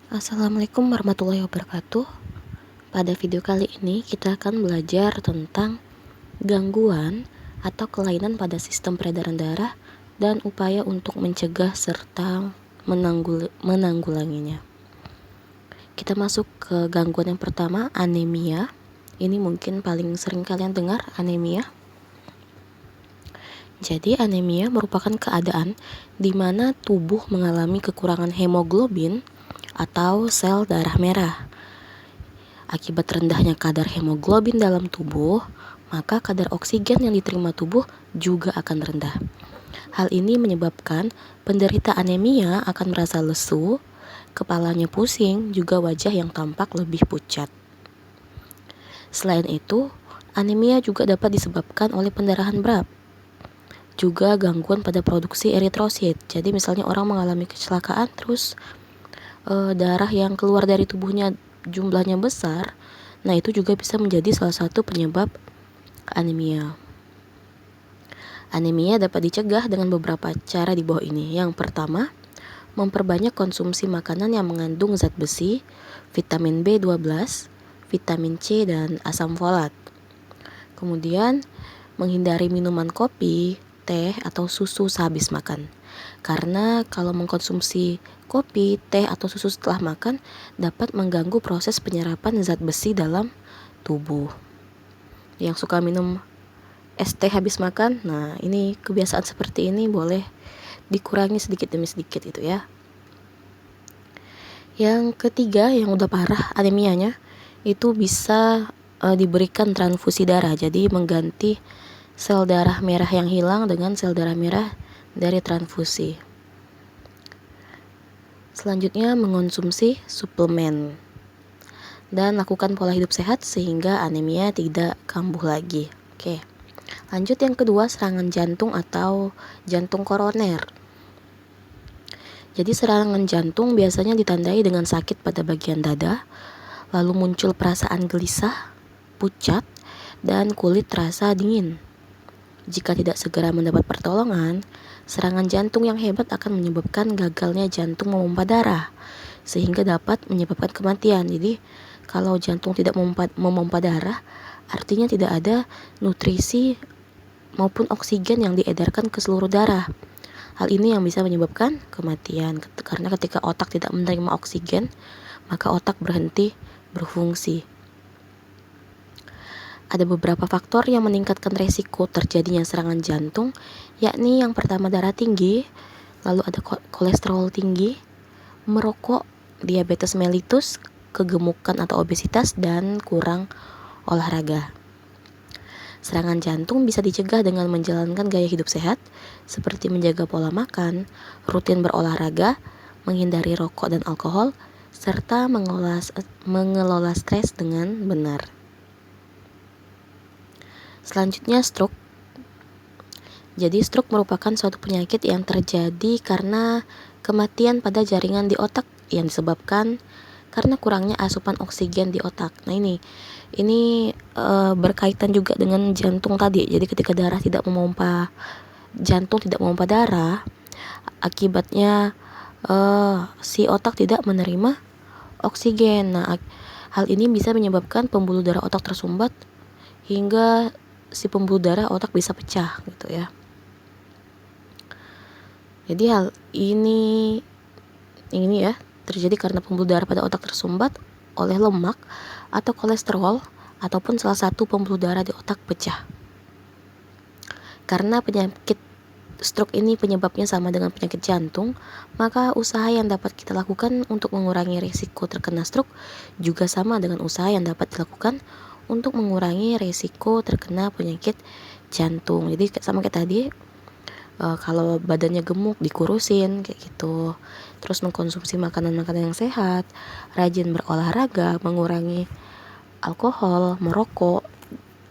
Assalamualaikum warahmatullahi wabarakatuh. Pada video kali ini kita akan belajar tentang gangguan atau kelainan pada sistem peredaran darah dan upaya untuk mencegah serta menanggulanginya. Kita masuk ke gangguan yang pertama, anemia. Ini mungkin paling sering kalian dengar, anemia. Jadi anemia merupakan keadaan di mana tubuh mengalami kekurangan hemoglobin atau sel darah merah. Akibat rendahnya kadar hemoglobin dalam tubuh, maka kadar oksigen yang diterima tubuh juga akan rendah. Hal ini menyebabkan penderita anemia akan merasa lesu, kepalanya pusing, juga wajah yang tampak lebih pucat. Selain itu, anemia juga dapat disebabkan oleh pendarahan berat, juga gangguan pada produksi eritrosit. Jadi misalnya orang mengalami kecelakaan terus darah yang keluar dari tubuhnya jumlahnya besar, nah itu juga bisa menjadi salah satu penyebab anemia. Anemia dapat dicegah dengan beberapa cara di bawah ini. Yang pertama, memperbanyak konsumsi makanan yang mengandung zat besi, vitamin B12, vitamin C, dan asam folat. Kemudian, menghindari minuman kopi, teh, atau susu sehabis makan. Karena kalau mengkonsumsi kopi, teh, atau susu setelah makan dapat mengganggu proses penyerapan zat besi dalam tubuh. Yang suka minum es teh habis makan, nah ini kebiasaan seperti ini boleh dikurangi sedikit demi sedikit itu ya. Yang ketiga, yang udah parah anemianya, itu bisa diberikan transfusi darah. Jadi mengganti sel darah merah yang hilang dengan sel darah merah dari transfusi. Selanjutnya, mengonsumsi suplemen dan lakukan pola hidup sehat sehingga anemia tidak kambuh lagi. Oke. Lanjut yang kedua, serangan jantung atau jantung koroner. Jadi serangan jantung biasanya ditandai dengan sakit pada bagian dada, lalu muncul perasaan gelisah, pucat, dan kulit terasa dingin. Jika tidak segera mendapat pertolongan, serangan jantung yang hebat akan menyebabkan gagalnya jantung memompa darah, sehingga dapat menyebabkan kematian. Jadi, kalau jantung tidak memompa darah, artinya tidak ada nutrisi maupun oksigen yang diedarkan ke seluruh darah. Hal ini yang bisa menyebabkan kematian, karena ketika otak tidak menerima oksigen, maka otak berhenti berfungsi. Ada beberapa faktor yang meningkatkan resiko terjadinya serangan jantung, yakni yang pertama darah tinggi, lalu ada kolesterol tinggi, merokok, diabetes mellitus, kegemukan atau obesitas, dan kurang olahraga. Serangan jantung bisa dicegah dengan menjalankan gaya hidup sehat, seperti menjaga pola makan, rutin berolahraga, menghindari rokok dan alkohol, serta mengelola stres dengan benar. Selanjutnya, stroke. Jadi stroke merupakan suatu penyakit yang terjadi karena kematian pada jaringan di otak yang disebabkan karena kurangnya asupan oksigen di otak. Nah ini berkaitan juga dengan jantung tadi. Jadi ketika jantung tidak memompa darah, akibatnya si otak tidak menerima oksigen. Nah, hal ini bisa menyebabkan pembuluh darah otak tersumbat hingga si pembuluh darah otak bisa pecah gitu ya. Jadi hal ini ya terjadi karena pembuluh darah pada otak tersumbat oleh lemak atau kolesterol ataupun salah satu pembuluh darah di otak pecah. Karena penyakit stroke ini penyebabnya sama dengan penyakit jantung, maka usaha yang dapat kita lakukan untuk mengurangi risiko terkena stroke juga sama dengan usaha yang dapat dilakukan untuk mengurangi risiko terkena penyakit jantung. Jadi sama kayak tadi, kalau badannya gemuk dikurusin kayak gitu, terus mengkonsumsi makanan-makanan yang sehat, rajin berolahraga, mengurangi alkohol, merokok,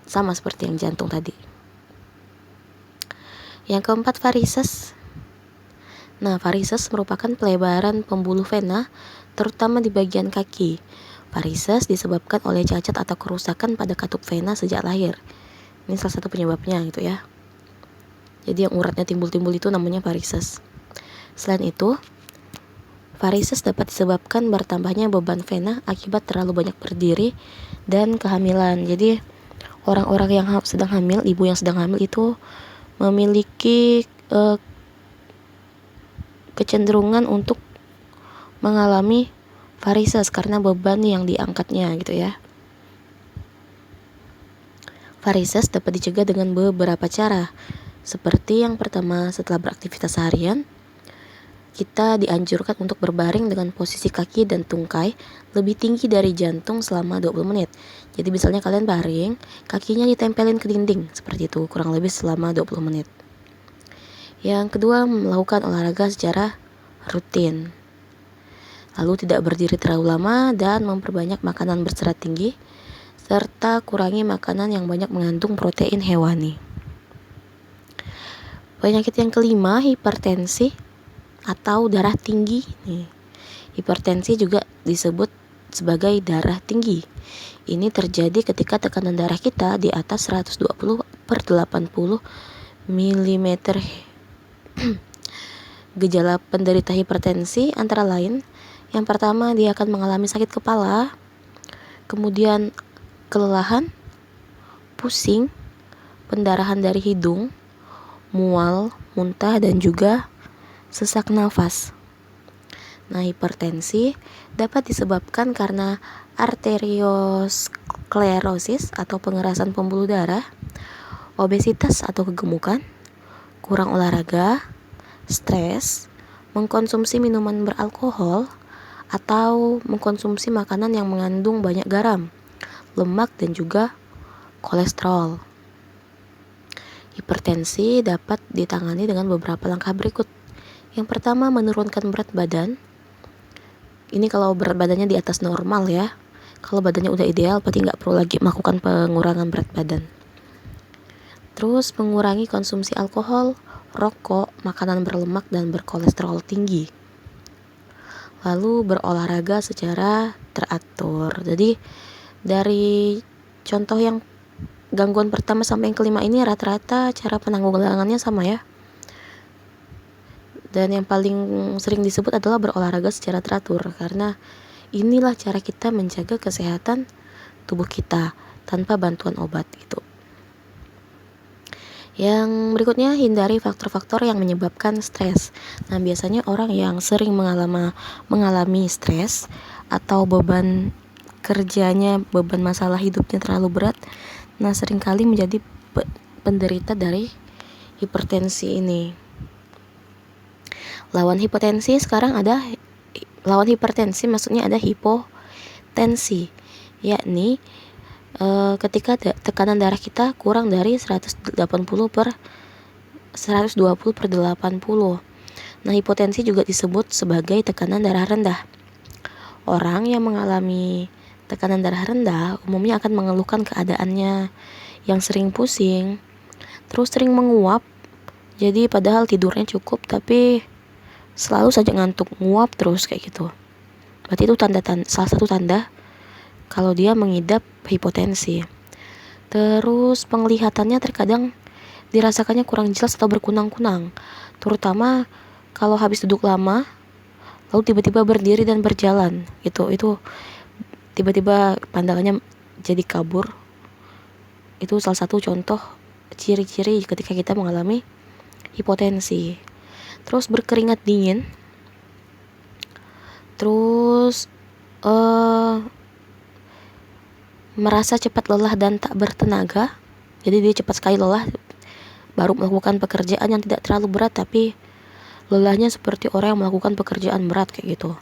sama seperti yang jantung tadi. Yang keempat, varises. Nah, varises merupakan pelebaran pembuluh vena terutama di bagian kaki. Varises disebabkan oleh cacat atau kerusakan pada katup vena sejak lahir. Ini salah satu penyebabnya gitu ya. Jadi yang uratnya timbul-timbul itu namanya varises. Selain itu, Varises dapat disebabkan bertambahnya beban vena akibat terlalu banyak berdiri dan kehamilan. Jadi orang-orang yang sedang hamil, ibu yang sedang hamil itu memiliki kecenderungan untuk mengalami varises karena beban yang diangkatnya gitu ya. Varises dapat dicegah dengan beberapa cara. Seperti yang pertama, setelah beraktivitas harian, kita dianjurkan untuk berbaring dengan posisi kaki dan tungkai lebih tinggi dari jantung selama 20 menit. Jadi misalnya kalian baring, kakinya ditempelin ke dinding, seperti itu, kurang lebih selama 20 menit. Yang kedua, melakukan olahraga secara rutin. Lalu tidak berdiri terlalu lama dan memperbanyak makanan berserat tinggi, serta kurangi makanan yang banyak mengandung protein hewani. Penyakit yang kelima, hipertensi atau darah tinggi. Hipertensi juga disebut sebagai darah tinggi. Ini terjadi ketika tekanan darah kita di atas 120/80 mm. Gejala penderita hipertensi antara lain, yang pertama dia akan mengalami sakit kepala, kemudian kelelahan, pusing, pendarahan dari hidung, mual, muntah, dan juga sesak nafas. Nah, hipertensi dapat disebabkan karena arteriosklerosis atau pengerasan pembuluh darah, obesitas atau kegemukan, kurang olahraga, stres, mengkonsumsi minuman beralkohol, atau mengkonsumsi makanan yang mengandung banyak garam, lemak, dan juga kolesterol. Hipertensi dapat ditangani dengan beberapa langkah berikut. Yang pertama, menurunkan berat badan. Ini kalau berat badannya di atas normal ya. Kalau badannya udah ideal, berarti nggak perlu lagi melakukan pengurangan berat badan. Terus mengurangi konsumsi alkohol, rokok, makanan berlemak dan berkolesterol tinggi. Lalu berolahraga secara teratur. Jadi dari contoh yang gangguan pertama sampai yang kelima ini rata-rata cara penanggulangannya sama ya. Dan yang paling sering disebut adalah berolahraga secara teratur, karena inilah cara kita menjaga kesehatan tubuh kita tanpa bantuan obat gitu. Yang berikutnya, hindari faktor-faktor yang menyebabkan stres. Nah, biasanya orang yang sering mengalami stres atau beban kerjanya, beban masalah hidupnya terlalu berat, nah seringkali menjadi penderita dari hipertensi ini. Lawan hipertensi maksudnya ada hipotensi, yakni ketika tekanan darah kita kurang dari 120/80. Nah, hipotensi juga disebut sebagai tekanan darah rendah. Orang yang mengalami tekanan darah rendah umumnya akan mengeluhkan keadaannya yang sering pusing, terus sering menguap. Jadi padahal tidurnya cukup tapi selalu saja ngantuk, nguap terus kayak gitu. Berarti itu salah satu tanda kalau dia mengidap hipotensi. Terus penglihatannya terkadang dirasakannya kurang jelas atau berkunang-kunang, terutama kalau habis duduk lama lalu tiba-tiba berdiri dan berjalan gitu. Itu tiba-tiba pandangannya jadi kabur. Itu salah satu contoh ciri-ciri ketika kita mengalami hipotensi. Terus berkeringat dingin, terus merasa cepat lelah dan tak bertenaga. Jadi dia cepat sekali lelah, baru melakukan pekerjaan yang tidak terlalu berat tapi lelahnya seperti orang yang melakukan pekerjaan berat kayak gitu.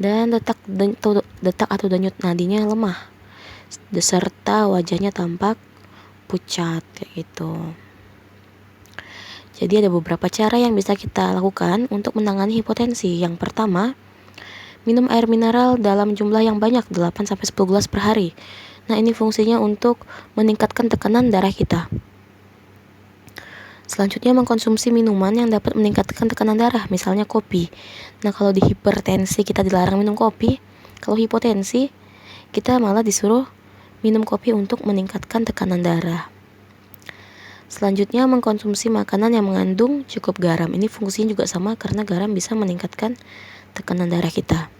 Dan detak atau denyut nadinya lemah, serta wajahnya tampak pucat kayak gitu. Jadi ada beberapa cara yang bisa kita lakukan untuk menangani hipotensi. Yang pertama, minum air mineral dalam jumlah yang banyak, 8-10 gelas per hari. Nah, ini fungsinya untuk meningkatkan tekanan darah kita. Selanjutnya, mengkonsumsi minuman yang dapat meningkatkan tekanan darah, misalnya kopi. Nah, kalau di hipertensi kita dilarang minum kopi, kalau hipotensi kita malah disuruh minum kopi untuk meningkatkan tekanan darah. Selanjutnya, mengkonsumsi makanan yang mengandung cukup garam. Ini fungsinya juga sama karena garam bisa meningkatkan tekanan darah kita.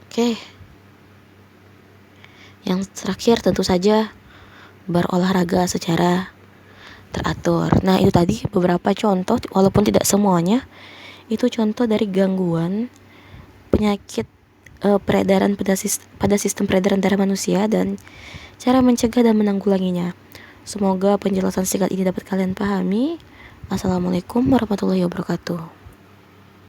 Oke. Yang terakhir tentu saja berolahraga secara teratur. Nah, itu tadi beberapa contoh, walaupun tidak semuanya, itu contoh dari gangguan penyakit peredaran pada sistem peredaran darah manusia dan cara mencegah dan menanggulanginya. Semoga penjelasan singkat ini dapat kalian pahami. Assalamualaikum warahmatullahi wabarakatuh.